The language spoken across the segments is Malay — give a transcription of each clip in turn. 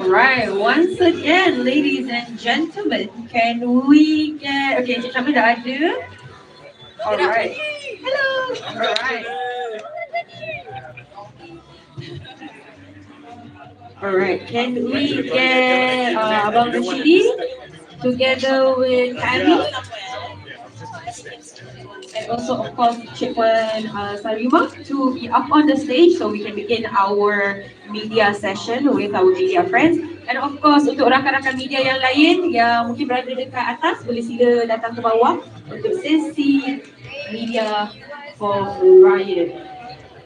Right, once again, ladies and gentlemen, can we get, okay, kami dah ada. Alright. Hello. Alright. Alright, can we get Abang Rashidi together with Tami? And also, of course, Puan Sarimah to be up on the stage so we can begin our media session with our media friends. And of course, untuk rakan-rakan media yang lain yang mungkin berada dekat atas, boleh sila datang ke bawah untuk sesi media for Riot.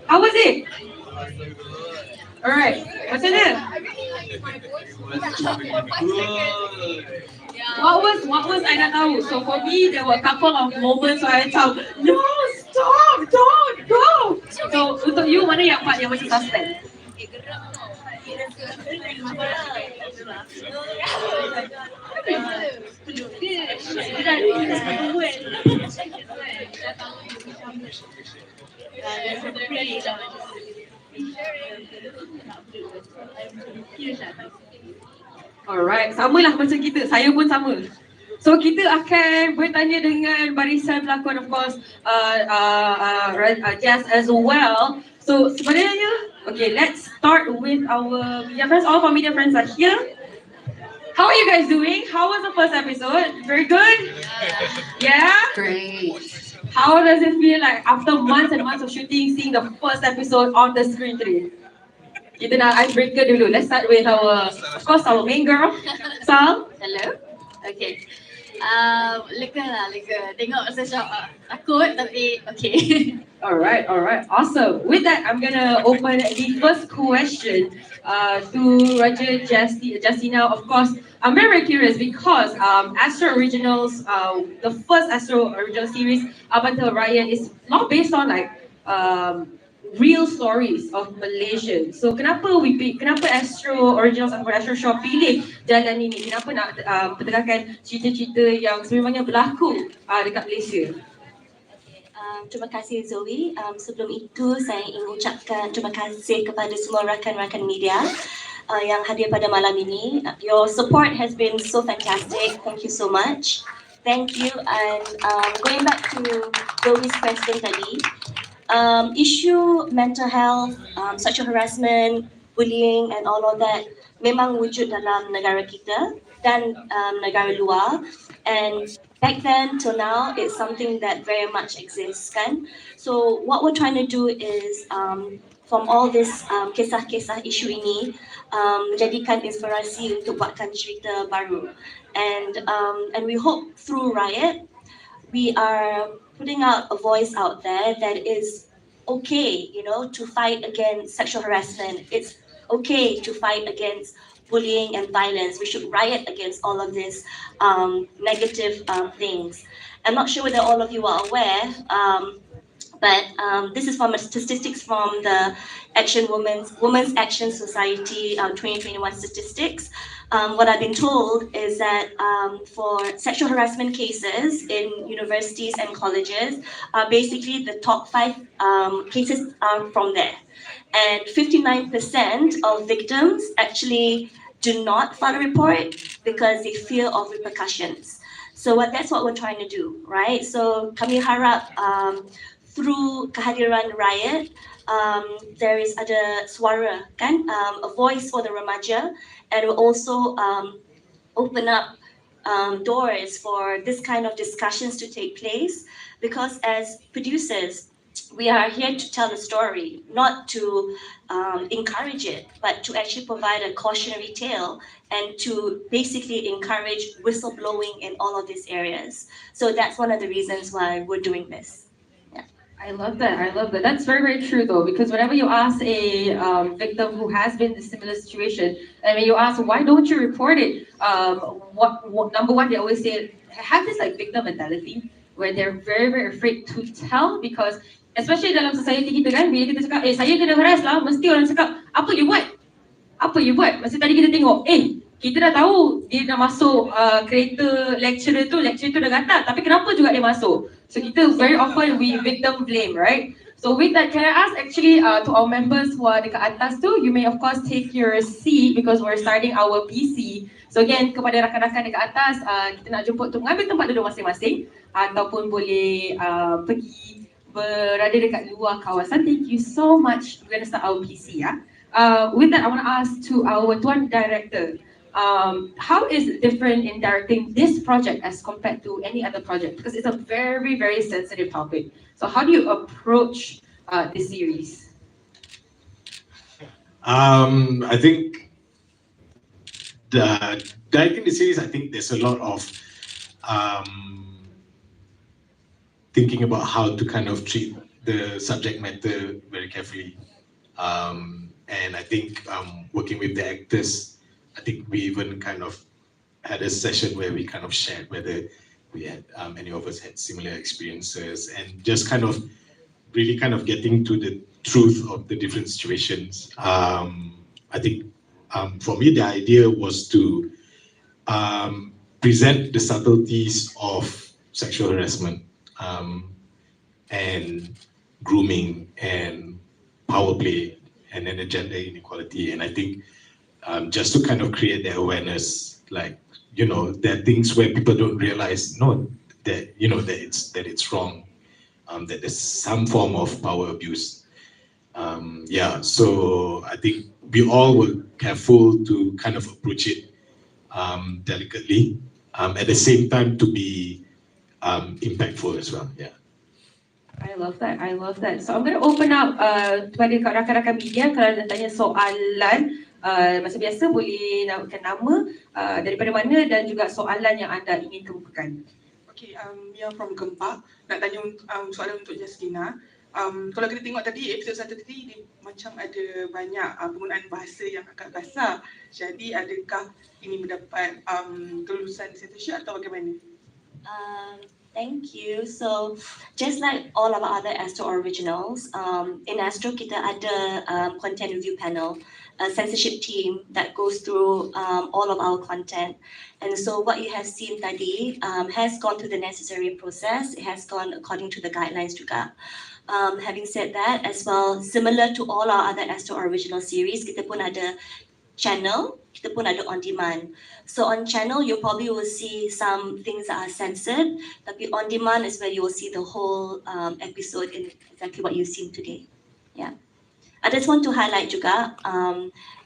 How was it? Alright, macam mana? What was I nak tahu? So for me, there were a couple of moments where I thought, no, stop, don't, go. So untuk you, mana yang part yang macam suspense? Alright, samalah macam kita. Saya pun sama. So kita akan bertanya dengan barisan pelakon, of course, Jazz as well. So sebenarnya, okay, let's start with our media friends. All of our media friends are here. How are you guys doing? How was the first episode? Very good? Yeah? Great. How does it feel like after months and months of shooting, seeing the first episode on the screen today? Kita nak icebreaker dulu. Let's start with our, of course, our main girl, Sal. Hello. Okay. Lega lah, lega. Tengok saya takut tapi okay. Alright, awesome. With that, I'm gonna open the first question to Raja Justina. Of course, I'm very curious because Astro Originals, the first Astro Original series up until Riot is not based on like real stories of Malaysians. So kenapa Astro Originals atau Astro Show pilih jalan ini? Kenapa nak pertengahkan cerita-cerita yang sebenarnya berlaku dekat Malaysia? Terima kasih Zoe. Sebelum itu saya ingin ucapkan terima kasih kepada semua rakan-rakan media yang hadir pada malam ini. Your support has been so fantastic. Thank you so much. Thank you. And going back to Zoe's question tadi, issue mental health, sexual harassment, bullying and all of that memang wujud dalam negara kita dan negara luar. And back then till now, it's something that very much exists, kan? So what we're trying to do is from all this kisah-kisah isu ini, menjadikan inspirasi untuk buatkan cerita baru. And we hope through Riot, we are putting out a voice out there that is okay, you know, to fight against sexual harassment. It's okay to fight against bullying and violence. We should riot against all of these negative things. I'm not sure whether all of you are aware, but this is from statistics from the Women's Action Society 2021 statistics. What I've been told is that for sexual harassment cases in universities and colleges, basically the top 5 cases are from there. And 59% of victims actually do not file a report because they fear of repercussions. So that's what we're trying to do, right? So kami harap through kehadiran Riot, there is ada suara, kan? A voice for the remaja, and will also open up doors for this kind of discussions to take place. Because as producers, we are here to tell the story, not to encourage it, but to actually provide a cautionary tale and to basically encourage whistleblowing in all of these areas. So that's one of the reasons why we're doing this. Yeah. I love that. That's very, very true though, because whenever you ask a victim who has been in a similar situation, and when you ask, why don't you report it? What number one, they always say, have this like victim mentality, where they're very, very afraid to tell, because especially dalam society kita kan, bila kita cakap, saya kena harass lah, mesti orang cakap, you buat? Apa you buat? Masa tadi kita tengok, kita dah tahu dia dah masuk kereta lecturer tu dah gatal, tapi kenapa juga dia masuk? So kita very often we victim blame, right? So with that, can I ask actually to our members who are dekat atas tu, you may of course take your seat because we're starting our PC. So again, kepada rakan-rakan dekat atas, kita nak jemput untuk mengambil tempat duduk masing-masing ataupun boleh pergi berada dekat luar kawasan. Thank you so much. We're going to start our PC, ya. With that, I want to ask to our Tuan Director, how is it different in directing this project as compared to any other project? Because it's a very, very sensitive topic. So how do you approach this series? I think directing the series, I think there's a lot of thinking about how to kind of treat the subject matter very carefully. And I think working with the actors, I think we even kind of had a session where we kind of shared whether we had any of us had similar experiences, and just kind of really kind of getting to the truth of the different situations. I think for me the idea was to present the subtleties of sexual harassment and grooming and power play and then the gender inequality. And I think just to kind of create the awareness, like, you know, there are things where people don't realize, that, you know, that it's wrong, that there's some form of power abuse. Yeah, so I think we all were careful to kind of approach it delicately, at the same time to be impactful as well. Yeah. I love that. I love that. So I'm going to open up kepada rakan-rakan media kalau nak tanya soalan. Macam biasa boleh nakkan nama, daripada mana dan juga soalan yang anda ingin kemukakan. Okay, Mia from Gempa. Nak tanya soalan untuk Justina. Kalau kita tengok tadi episod 1 tadi, dia macam ada banyak penggunaan bahasa yang agak kasar. Jadi adakah ini mendapat kelulusan censorship atau bagaimana? Thank you. So, just like all of our other Astro Originals, in Astro kita ada content review panel, a censorship team that goes through all of our content. And so what you have seen tadi has gone through the necessary process. It has gone according to the guidelines juga. Having said that, as well, similar to all our other Astro Original series, kita pun ada channel, kita pun ada on demand. So on channel, you probably will see some things that are censored, tapi on demand is where you will see the whole episode in exactly what you've seen today. Yeah. I just want to highlight juga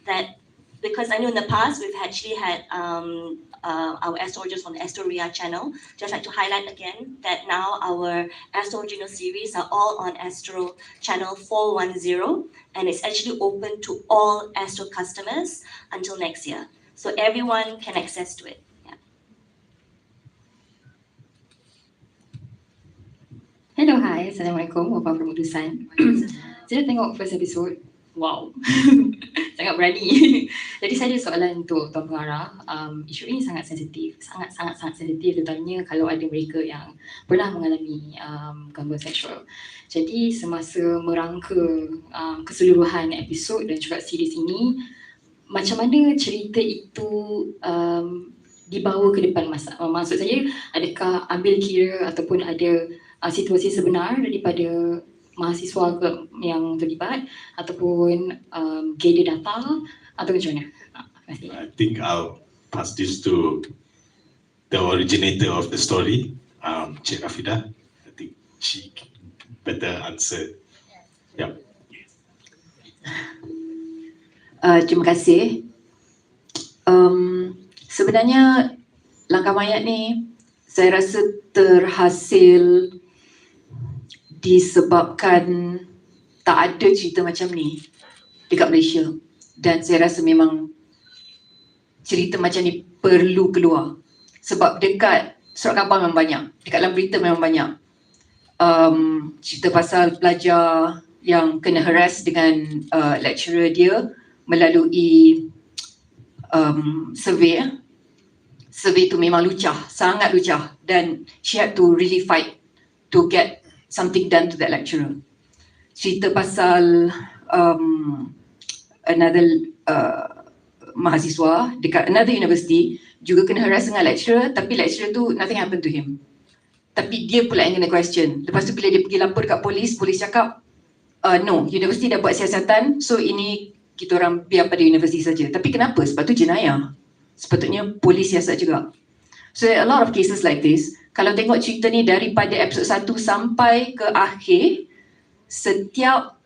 that because I know in the past we've actually had our Astro Originals on the Astro Ria channel. Just like to highlight again that now our Astro Original series are all on Astro channel 410, and it's actually open to all Astro customers until next year. So everyone can access to it. Yeah. Hello, hi. Assalamualaikum. Wafah from Udusan. Saya tengok first episode. Wow. Sangat berani. Jadi saya ada soalan untuk Tuan Pengarah. Isu ini sangat sensitif. Sangat sensitif, terutamanya kalau ada mereka yang pernah mengalami gangguan seksual. Jadi semasa merangka keseluruhan episod dan juga series ini, macam mana cerita itu dibawa ke depan masa? Maksud saya, adakah ambil kira ataupun ada situasi sebenar daripada mahasiswa yang terlibat ataupun gay dia datang atau macam mana? Terima kasih. I think I'll pass this to the originator of the story, Cik Rafidah. I think she better answer. Yeah. Terima kasih. Sebenarnya Langkah Mayat ni saya rasa terhasil disebabkan tak ada cerita macam ni dekat Malaysia, dan saya rasa memang cerita macam ni perlu keluar sebab dekat surat khabar memang banyak, dekat dalam berita memang banyak cerita pasal pelajar yang kena harass dengan lecturer dia melalui survey tu memang lucah, sangat lucah, dan she had to really fight to get something done to that lecturer. Cerita pasal another mahasiswa dekat another university juga kena harass dengan lecturer, tapi lecturer tu nothing happened to him. Tapi dia pula yang kena question. Lepas tu bila dia pergi lapor kat polis, polis cakap no, universiti dah buat siasatan, so ini kita orang biar pada universiti saja. Tapi kenapa? Sebab tu jenayah. Sepatutnya polis siasat juga. So there are a lot of cases like this. Kalau tengok cerita ni daripada episod 1 sampai ke akhir, setiap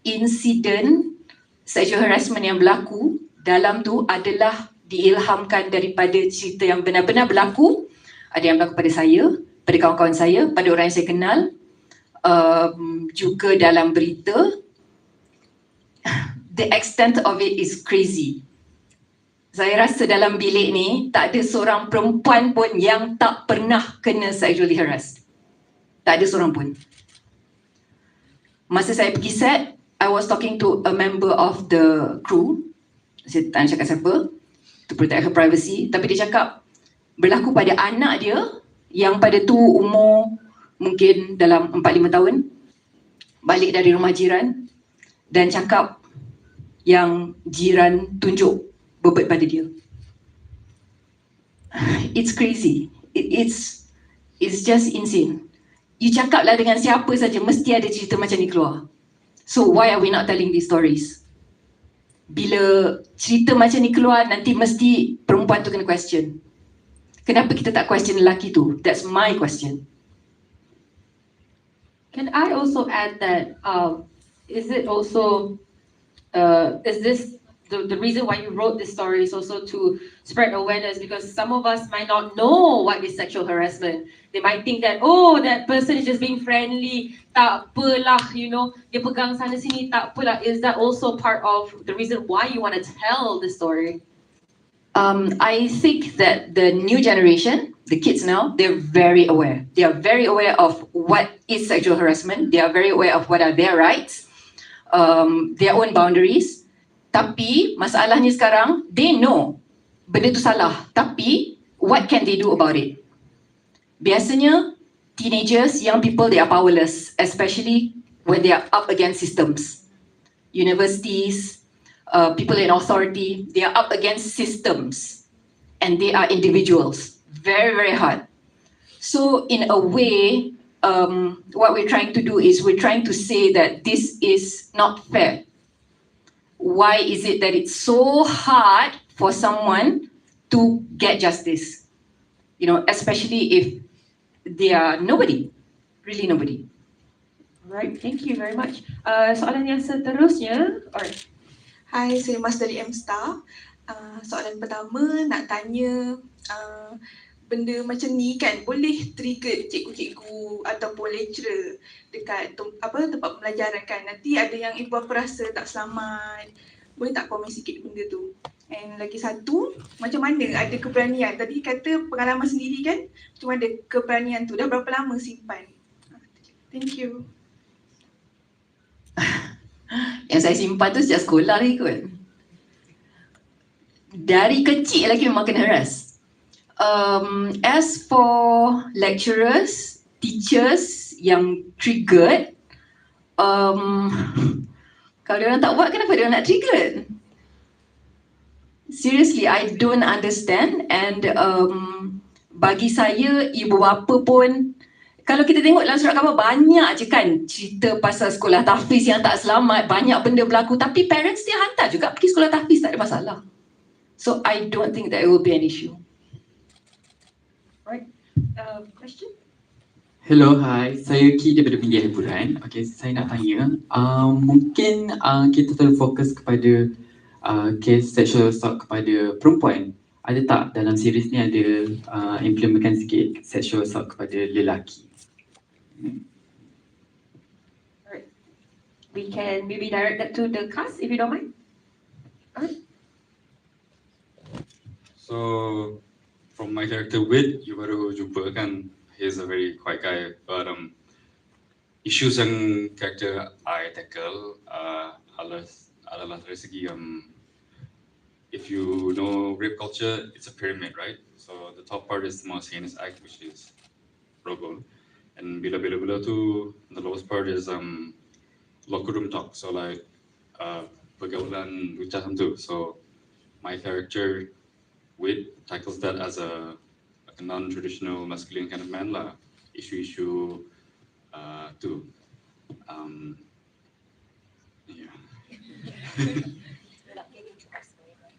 insiden sexual harassment yang berlaku dalam tu adalah diilhamkan daripada cerita yang benar-benar berlaku. Ada yang berlaku pada saya, pada kawan-kawan saya, pada orang yang saya kenal, juga dalam berita. The extent of it is crazy. Saya rasa dalam bilik ni tak ada seorang perempuan pun yang tak pernah kena sexually harassed. Tak ada seorang pun. Masa saya pergi set, I was talking to a member of the crew. Saya tak nak cakap siapa, to protect her privacy. Tapi dia cakap berlaku pada anak dia yang pada tu umur mungkin dalam 4-5 tahun. Balik dari rumah jiran dan cakap yang jiran tunjuk bebet pada dia. It's crazy. It's just insane. You cakap lah dengan siapa saja, mesti ada cerita macam ni keluar. So why are we not telling these stories? Bila cerita macam ni keluar, nanti mesti perempuan tu kena question. Kenapa kita tak question lelaki tu? That's my question. Can I also add that, is it also, is this the reason why you wrote this story is also to spread awareness, because some of us might not know what is sexual harassment. They might think that, oh, that person is just being friendly, tak apalah, you know, dia pegang sana sini, tak apalah. Is that also part of the reason why you want to tell the story? I think that the new generation, the kids now, they're very aware. They are very aware of what is sexual harassment. They are very aware of what are their rights, their own boundaries. Tapi masalahnya sekarang, they know benda tu salah. Tapi what can they do about it? Biasanya teenagers, young people, they are powerless, especially when they are up against systems. Universities, people in authority, they are up against systems and they are individuals. Very, very hard. So in a way, what we're trying to do is we're trying to say that this is not fair. Why is it that it's so hard for someone to get justice? You know, especially if they are nobody, really nobody. Right, thank you very much. Soalan yang seterusnya, alright. Hai, saya Mas dari M-Star. Soalan pertama nak tanya, benda macam ni kan boleh trigger cikgu-cikgu ataupun lecturer dekat tempat pembelajaran kan. Nanti ada yang ibu bapa rasa tak selamat. Boleh tak komen sikit benda tu? And lagi satu, macam mana ada keberanian? Tadi kata pengalaman sendiri kan, macam mana keberanian tu? Dah berapa lama simpan? Thank you. Yang saya simpan tu sejak sekolah lagi kot. Dari kecil lagi memang kena harass. As for lecturers, teachers yang triggered, kalau diorang tak buat, kenapa diorang nak triggered? Seriously, I don't understand. And bagi saya, ibu bapa pun, kalau kita tengok dalam surat khabar banyak je kan cerita pasal sekolah tahfiz yang tak selamat, banyak benda berlaku, tapi parents dia hantar juga pergi sekolah tahfiz, tak ada masalah. So I don't think that it will be an issue. Right, question? Hello, hi. Saya Ki daripada Media Hiburan. Okay, saya nak tanya, mungkin kita terlalu fokus kepada kes sexual assault kepada perempuan. Ada tak dalam series ni ada implementkan sikit sexual assault kepada lelaki? Alright, we can maybe direct that to the cast if you don't mind. Alright. So, from my character Wid, you baru jumpa kan, he's a very quiet guy, but issues yang character I tackle adalah dari segi if you know rape culture, it's a pyramid, right? So the top part is the most heinous act, which is rogol, and bila tu the lowest part is locker room talk. So like pergaulan macam tu. So my character Wit tackles that as a non-traditional masculine kind of man lah. Isu-isu tu.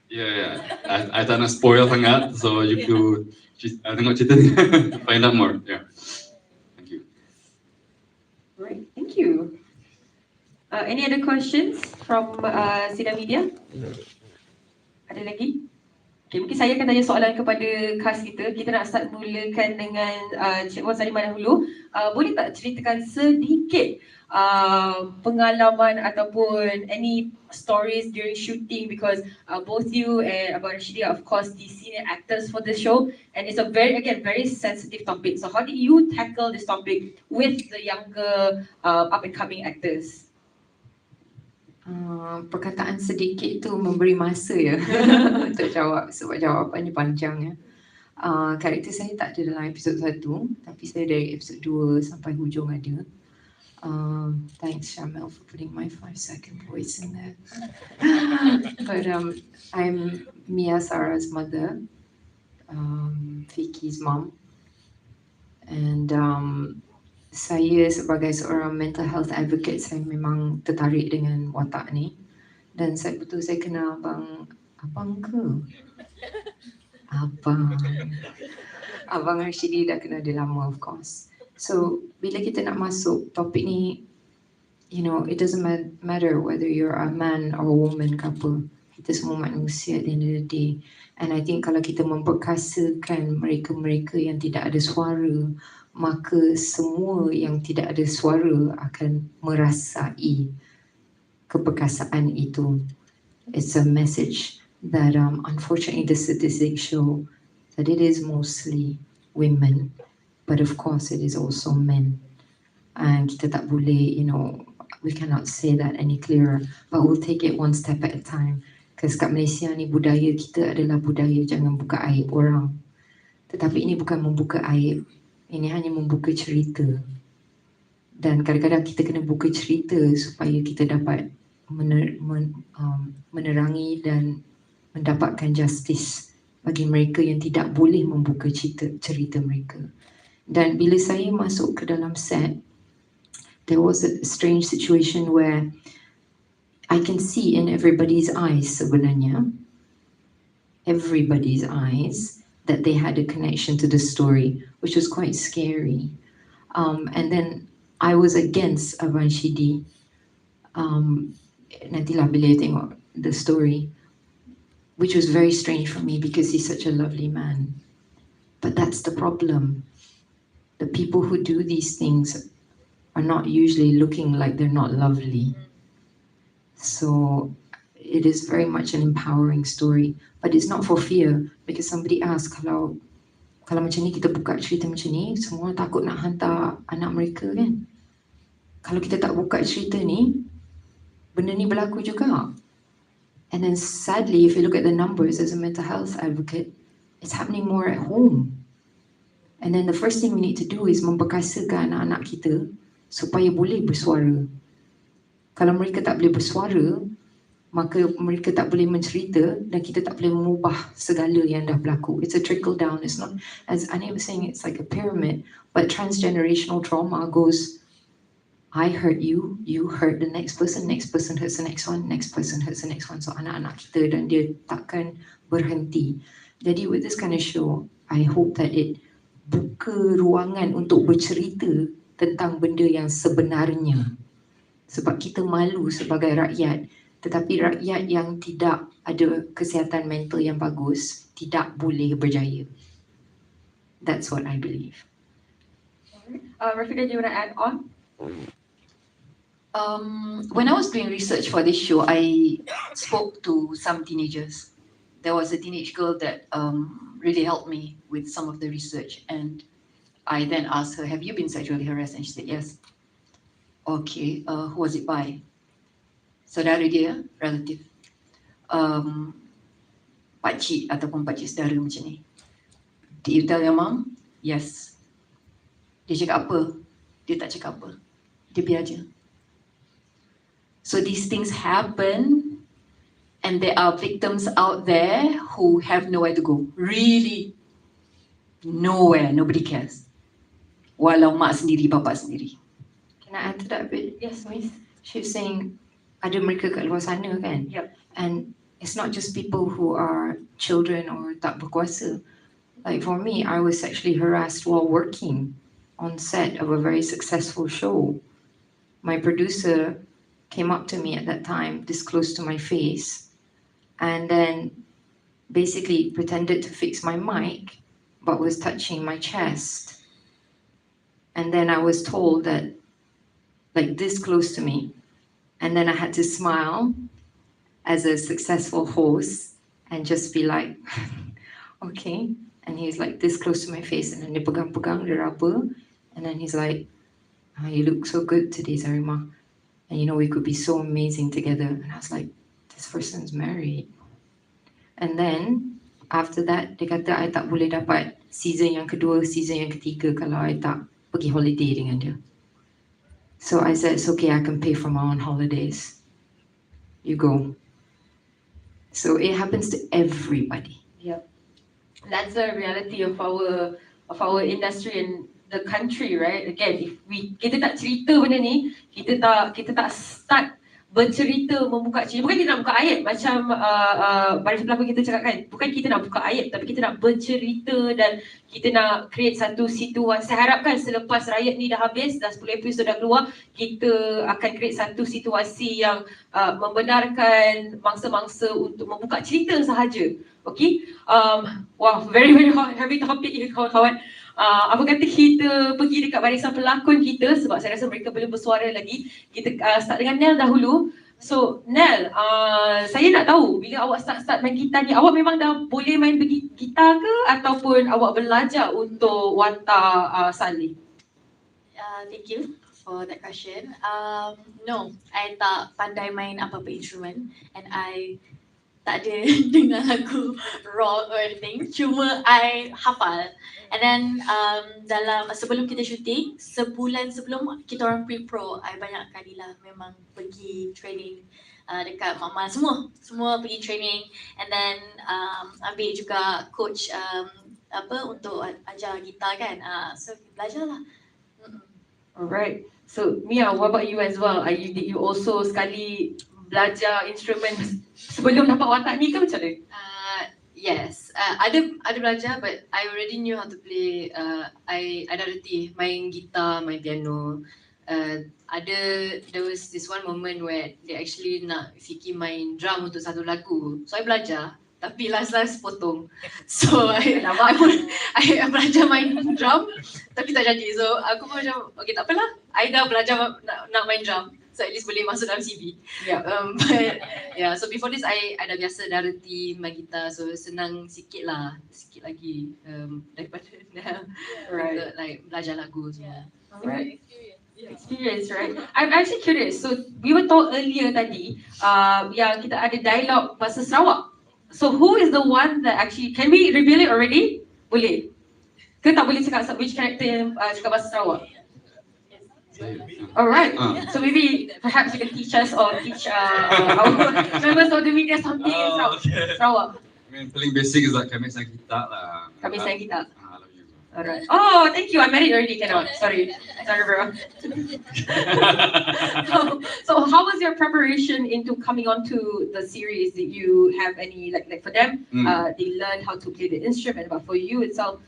Yeah. Yeah. I tak nak spoil sangat, so you could tengok cerita ni to find out more. Yeah. Thank you. Right, thank you. Any other questions from Sidang Media? Ada lagi? Okay, mungkin saya akan tanya soalan kepada cast kita. Kita nak start mulakan dengan Cik Puan Sarimah dahulu. Boleh tak ceritakan sedikit pengalaman ataupun any stories during shooting, because both you and Abang Rashidi are of course the senior actors for the show, and it's a very sensitive topic. So how did you tackle this topic with the younger up and coming actors? Perkataan sedikit tu memberi masa ya untuk jawab, sebab jawapan ni panjang ya. Karakter saya tak ada dalam episod 1, tapi saya dari episod 2 sampai hujung ada. Thanks Shamyl for putting my 5-second voice in there. But I'm Mia Sarah's mother, Vicky's mom, and saya sebagai seorang mental health advocate, saya memang tertarik dengan watak ni, dan saya kenal abang Rashidi dah kenal dia lama of course. So bila kita nak masuk topik ni, you know, it doesn't matter whether you're a man or a woman ke apa, kita semua manusia at the end of the day. And I think kalau kita memperkasakan mereka-mereka yang tidak ada suara, maka semua yang tidak ada suara akan merasai keperkasaan itu. It's a message that unfortunately the statistics show that it is mostly women, but of course it is also men. And kita tak boleh, you know, we cannot say that any clearer, but we'll take it one step at a time. Because kat Malaysia ni budaya kita adalah budaya jangan buka aib orang. Tetapi ini bukan membuka aib, ini hanya membuka cerita. Dan kadang-kadang kita kena buka cerita supaya kita dapat menerangi dan mendapatkan justice bagi mereka yang tidak boleh membuka cerita mereka. Dan bila saya masuk ke dalam set, there was a strange situation where I can see in everybody's eyes sebenarnya, everybody's eyes, that they had a connection to the story, which was quite scary. And then I was against Abang Rashidi. Nantilah bila tengok the story, which was very strange for me because he's such a lovely man. But that's the problem. The people who do these things are not usually looking like they're not lovely. So it is very much an empowering story, but it's not for fear, because somebody asked, kalau macam ni kita buka cerita macam ni, semua takut nak hantar anak mereka kan. Kalau kita tak buka cerita ni, benda ni berlaku juga. And then sadly, if you look at the numbers as a mental health advocate, it's happening more at home. And then the first thing we need to do is memperkasakan anak-anak kita supaya boleh bersuara. Kalau mereka tak boleh bersuara, maka mereka tak boleh mencerita dan kita tak boleh mengubah segala yang dah berlaku. It's a trickle down. It's not, as Aniq was saying, it's like a pyramid. But transgenerational trauma goes, I hurt you, you hurt the next person hurts the next one, next person hurts the next one. So anak-anak kita, dan dia takkan berhenti. Jadi with this kind of show, I hope that it buka ruangan untuk bercerita tentang benda yang sebenarnya. Sebab kita malu sebagai rakyat, tetapi rakyat yang tidak ada kesihatan mental yang bagus tidak boleh berjaya. That's what I believe. Rafidah, do you want to add on? When I was doing research for this show, I spoke to some teenagers. There was a teenage girl that really helped me with some of the research, and I then asked her, have you been sexually harassed? And she said, yes. Okay, who was it by? Saudara dia, relative. Pakcik ataupun pakcik saudara macam ni. Did you tell your mom? Yes. Dia cakap apa? Dia tak cakap apa. Dia biar je. So these things happen And there are victims out there who have nowhere to go. Really, nowhere. Nobody cares. Walau mak sendiri, bapa sendiri. Can I add to that a bit? Yes, miss. She was saying, ada mereka kat luar sana kan? Yep. And it's not just people who are children or tak berkuasa. Like for me, I was sexually harassed while working on set of a very successful show. My producer came up to me at that time, this close to my face, and then basically pretended to fix my mic, but was touching my chest. And then I was told that, like this close to me, and then I had to smile as a successful host and just be like, okay. And he's like this close to my face, and then dia pegang-pegang, dia raba, and then he's like, you look so good today, Sarimah. And you know, we could be so amazing together. And I was like, this person's married. And then, after that, dia kata, I tak boleh dapat season yang kedua, season yang ketiga kalau I tak pergi holiday dengan dia. So I said, it's okay, I can pay for my own holidays. You go. So it happens to everybody. Yep. That's the reality of our industry and the country, right? Again, if kita tak cerita benda ni, kita tak start bercerita, membuka cerita. Bukan kita nak buka ayat macam baris pelakon kita cakap kan. Bukan kita nak buka ayat, tapi kita nak bercerita dan kita nak create satu situasi. Saya harapkan selepas Riot ni dah habis, dah 10 episod dah keluar, kita akan create satu situasi yang membenarkan mangsa-mangsa untuk membuka cerita sahaja. Okay? Wow, very hot, heavy topic ni kawan-kawan. Apa kata kita pergi dekat barisan pelakon kita sebab saya rasa mereka belum bersuara lagi. Kita start dengan Nel dahulu. So Nel, saya nak tahu bila awak start main gitar ni, awak memang dah boleh main gitar ke ataupun awak belajar untuk watak salih? Thank you for that question. No, I tak pandai main apa-apa instrument and I tak ada dengar lagu rock or anything. Cuma I hafal. And then sebelum kita syuting, sebulan sebelum kita orang pre-pro, I banyak kali lah memang pergi training dekat mama semua pergi training, and then ambil juga coach untuk ajar gitar kan. So belajar lah. Alright. So Mia, what about you as well? Did you also sekali belajar instrumen sebelum dapat watak ni ke macam mana? Yes, ada belajar, but I already knew how to play. I dah reti main gitar, main piano. There was this one moment where they actually nak Siki main drum untuk satu lagu. So I belajar, tapi last potong. So I belajar main drum, tapi tak jadi. So aku pun macam, okay tak apalah, I dah belajar nak main drum. So at least boleh masuk dalam CV. Yeah. But yeah, so before this I dah biasa dah reti main gitar, so senang sikit lagi daripada Right. untuk like belajar lagu semua. Right. Experience, right? I'm actually curious. So we were told earlier tadi yang kita ada dialog bahasa Sarawak. So who is the one that actually, can we reveal it already? Boleh? Ke tak boleh cakap which character yang cakap bahasa Sarawak? Alright, so maybe perhaps you can teach us or teach our members of the media something in Sarawak. I mean, paling basic is that kami sang gitar lah. Kami sang gitar. I love you. Alright. Oh, thank you. I'm married already. Cannot. Sorry, bro. So how was your preparation into coming onto the series? Did you have any like for them? They learned how to play the instrument, but for you itself,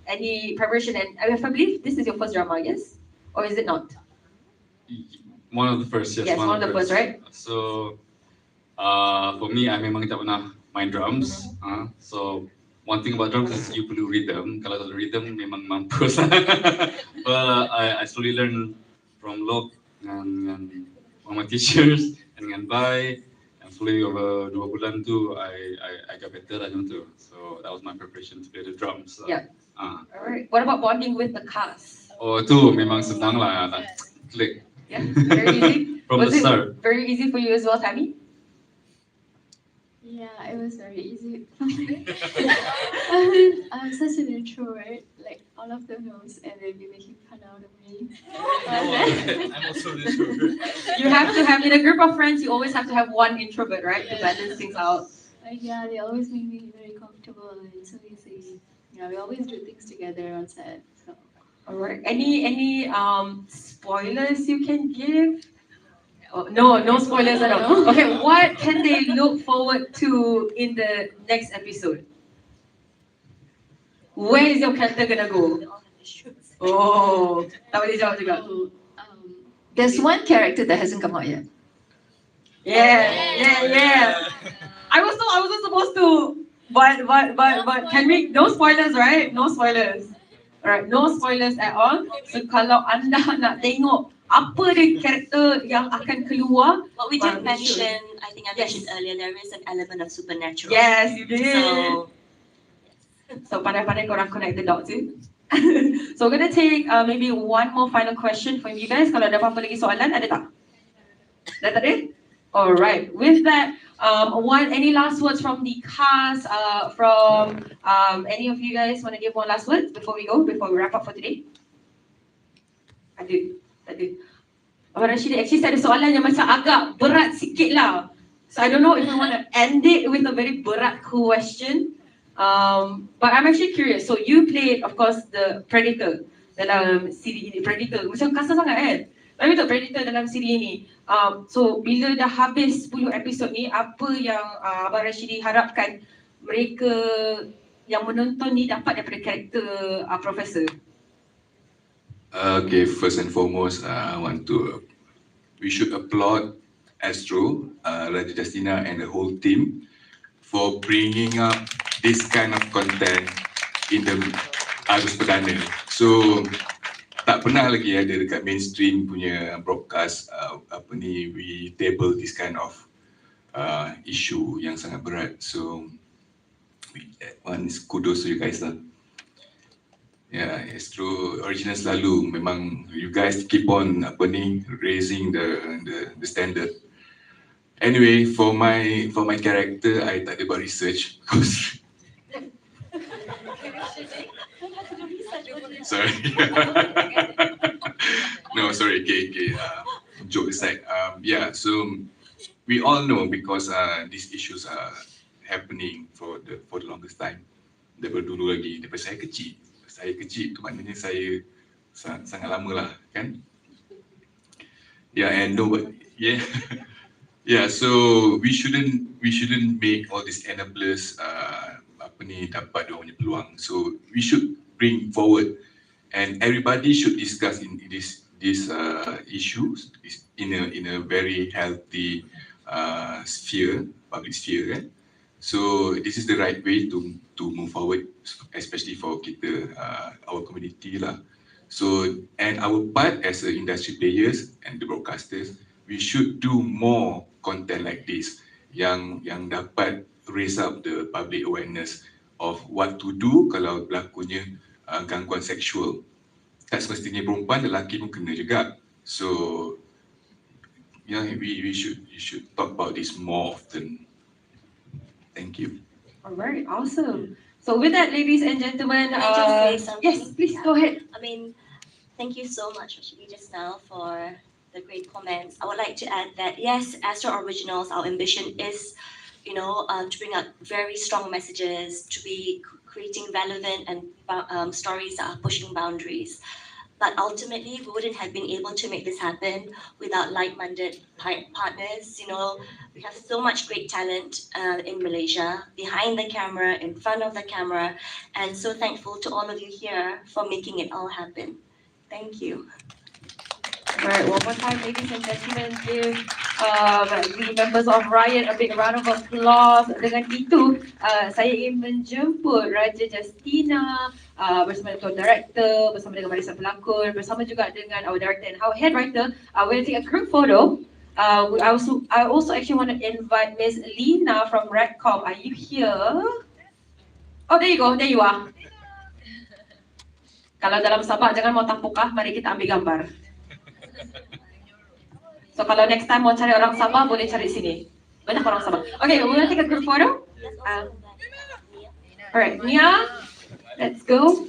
any preparation? And I believe this is your first drama, yes? Or is it not? One of the first, yes. Yes, one of the first, right? So, for me, I memang tak pernah main drums. So, one thing about drums is you perlu rhythm. Kalau tak ada rhythm, memang mampus. But I slowly learn from LOQUE dengan my teachers and dengan Bai. And slowly over 2 bulan tu, I got better lah macam tu. So, that was my preparation to play the drums. Yeah. Alright. What about bonding with the cast? Oh, tu memang senang lah, click. Yeah, very easy. From was the start. It very easy for you as well, Tami? Yeah, it was very easy. I'm such an introvert. Like all of them knows, and they'll be making fun out of me. I'm also the introvert. You have to have, in a group of friends, you always have to have one introvert, right? To balance things out. Yeah, they always make me very comfortable and so easy. We always do things together on set. So. Alright. Any spoilers you can give? Oh, no spoilers at all. Okay, what can they look forward to in the next episode? Where is your character gonna go? Oh, tak boleh jawab juga. There's one character that hasn't come out yet. Yeah. I was not supposed to, but can we? No spoilers, right? No spoilers. Alright, no spoilers at all. So kalau anda nak tengok apa dia karakter yang akan keluar, What we did mention, I think I mentioned earlier, there is an element of supernatural. Yes, you did. So pandai-pandai korang connect the dots, eh? So we're gonna take maybe one more final question from you guys. Kalau ada apa-apa lagi soalan, ada tak? Dah tak ada? Alright. With that, any last words from the cast? From any of you guys want to give one last words before we wrap up for today? Ada. Abang Rashidi, actually saya ada soalan yang macam agak berat sikit lah. So I don't know if we want to end it with a very berat question. But I'm actually curious. So you played, of course, the Predator dalam siri ini. Predator, macam kasar sangat kan? Tapi untuk Predator dalam siri ini. So bila dah habis 10 episod ni, apa yang Abang Rashidi harapkan mereka yang menonton ni dapat daripada karakter Profesor? Okay, first and foremost, we should applaud Astro, Raja Justina and the whole team for bringing up this kind of content in the arus perdana. So tak pernah lagi ada dekat mainstream punya broadcast we table this kind of issue yang sangat berat. So that one is kudos to you guys lah. Yeah, Astro Originals selalu memang you guys keep on raising the standard. Anyway, for my character, I tak ada buat research because sorry. No, sorry. Okay. Joke aside. Yeah. So we all know because these issues are happening for the longest time. Daripada dulu lagi, daripada saya kecil. Saya kecil tu maknanya saya sangat lama lah, kan? Yeah, and yeah. Yeah, so we shouldn't make all these enablers dapat dia punya peluang. So we should bring forward, and everybody should discuss in these issues in a very healthy public sphere, kan? So this is the right way to move forward, especially for kita, our community lah. So and our part as industry players and the broadcasters, we should do more content like this yang dapat raise up the public awareness of what to do kalau berlakunya gangguan seksual. Tak semestinya perempuan, lelaki pun kena juga. So yeah, we should talk about this more often. Thank you. All right, awesome. So with that, ladies and gentlemen, Can I just say something? Yes, please go ahead. I mean, thank you so much, Rashidi, just now for the great comments. I would like to add that yes, Astro Originals, our ambition is, to bring out very strong messages, to be creating relevant and stories that are pushing boundaries. But ultimately, we wouldn't have been able to make this happen without like-minded partners. We have so much great talent in Malaysia, behind the camera, in front of the camera, and so thankful to all of you here for making it all happen. Thank you. All right, one more time, ladies and gentlemen, give the members of Riot a big round of applause. Dengan itu, saya ingin menjemput Raja Justina bersama dengan director, bersama dengan barisan pelakon, bersama juga dengan our director and our head writer. We're going to take a group photo. I also actually want to invite Miss Lina from Redcom. Are you here? Oh, there you go. There you are. Kalau dalam Sabah, jangan mau tampukah, mari kita ambil gambar. So kalau next time mau cari orang Sabah, boleh cari sini. Banyak orang Sabah. Okay, we're gonna take a group photo. Alright, Nia, let's go.